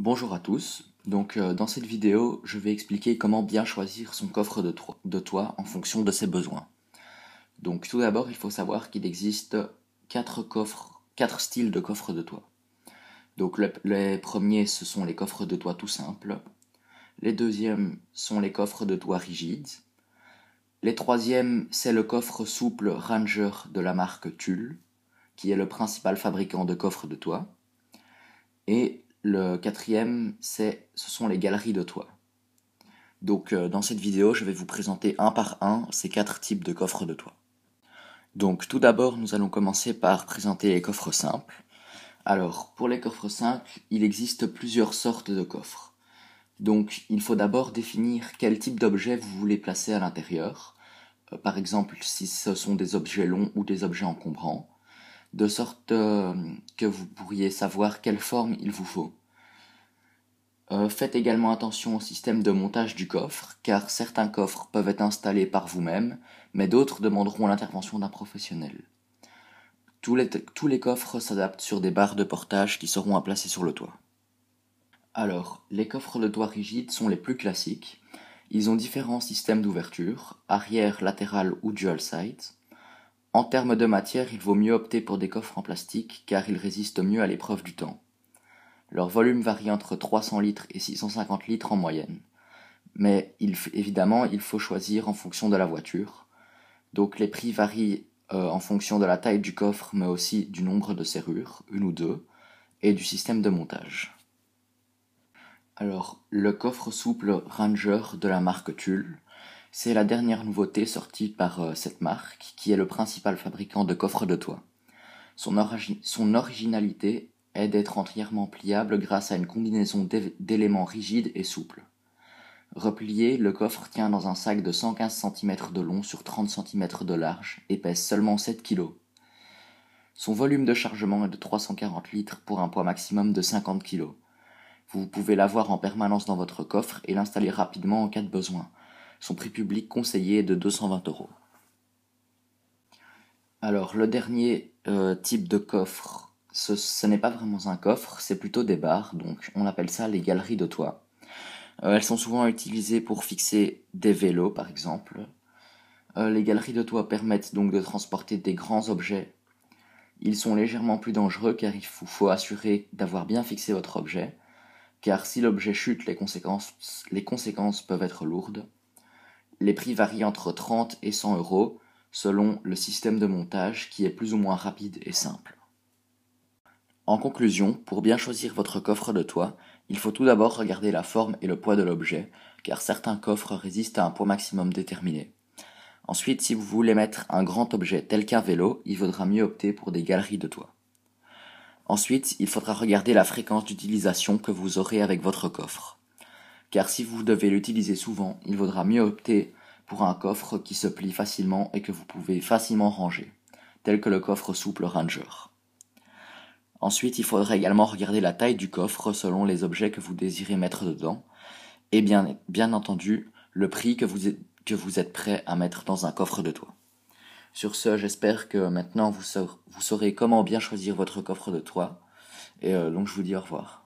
Bonjour à tous. Dans cette vidéo, je vais expliquer comment bien choisir son coffre de toit en fonction de ses besoins. Donc tout d'abord, il faut savoir qu'il existe quatre styles de coffres de toit. Donc les premiers, ce sont les coffres de toit tout simples. Les deuxièmes sont les coffres de toit rigides. Les troisièmes, c'est le coffre souple Ranger de la marque Tulle, qui est le principal fabricant de coffres de toit. Et le quatrième, ce sont les galeries de toit. Dans cette vidéo, je vais vous présenter un par un ces quatre types de coffres de toit. Donc, tout d'abord, nous allons commencer par présenter les coffres simples. Alors, pour les coffres simples, il existe plusieurs sortes de coffres. Donc, il faut d'abord définir quel type d'objet vous voulez placer à l'intérieur. Par exemple, si ce sont des objets longs ou des objets encombrants, de sorte que vous pourriez savoir quelle forme il vous faut. Faites également attention au système de montage du coffre, car certains coffres peuvent être installés par vous-même, mais d'autres demanderont l'intervention d'un professionnel. Tous les coffres s'adaptent sur des barres de portage qui seront à placer sur le toit. Alors, les coffres de toit rigides sont les plus classiques. Ils ont différents systèmes d'ouverture, arrière, latéral ou dual side. En termes de matière, il vaut mieux opter pour des coffres en plastique, car ils résistent mieux à l'épreuve du temps. Leur volume varie entre 300 litres et 650 litres en moyenne. Mais évidemment, il faut choisir en fonction de la voiture. Donc les prix varient en fonction de la taille du coffre, mais aussi du nombre de serrures, une ou deux, et du système de montage. Alors, le coffre souple Ranger de la marque Tulle, c'est la dernière nouveauté sortie par cette marque, qui est le principal fabricant de coffres de toit. Son originalité est d'être entièrement pliable grâce à une combinaison d'éléments rigides et souples. Replié, le coffre tient dans un sac de 115 cm de long sur 30 cm de large et pèse seulement 7 kg. Son volume de chargement est de 340 litres pour un poids maximum de 50 kg. Vous pouvez l'avoir en permanence dans votre coffre et l'installer rapidement en cas de besoin. Son prix public conseillé est de 220 €. Alors, le dernier type de coffre, ce n'est pas vraiment un coffre, c'est plutôt des barres, donc on appelle ça les galeries de toit. Elles sont souvent utilisées pour fixer des vélos, par exemple. Les galeries de toit permettent donc de transporter des grands objets. Ils sont légèrement plus dangereux car il faut assurer d'avoir bien fixé votre objet, car si l'objet chute, les conséquences peuvent être lourdes. Les prix varient entre 30 et 100 € selon le système de montage qui est plus ou moins rapide et simple. En conclusion, pour bien choisir votre coffre de toit, il faut tout d'abord regarder la forme et le poids de l'objet, car certains coffres résistent à un poids maximum déterminé. Ensuite, si vous voulez mettre un grand objet tel qu'un vélo, il vaudra mieux opter pour des galeries de toit. Ensuite, il faudra regarder la fréquence d'utilisation que vous aurez avec votre coffre. Car si vous devez l'utiliser souvent, il vaudra mieux opter pour un coffre qui se plie facilement et que vous pouvez facilement ranger, tel que le coffre souple Ranger. Ensuite, il faudra également regarder la taille du coffre selon les objets que vous désirez mettre dedans, et bien entendu, le prix que vous êtes prêt à mettre dans un coffre de toit. Sur ce, j'espère que maintenant vous saurez comment bien choisir votre coffre de toit, et donc je vous dis au revoir.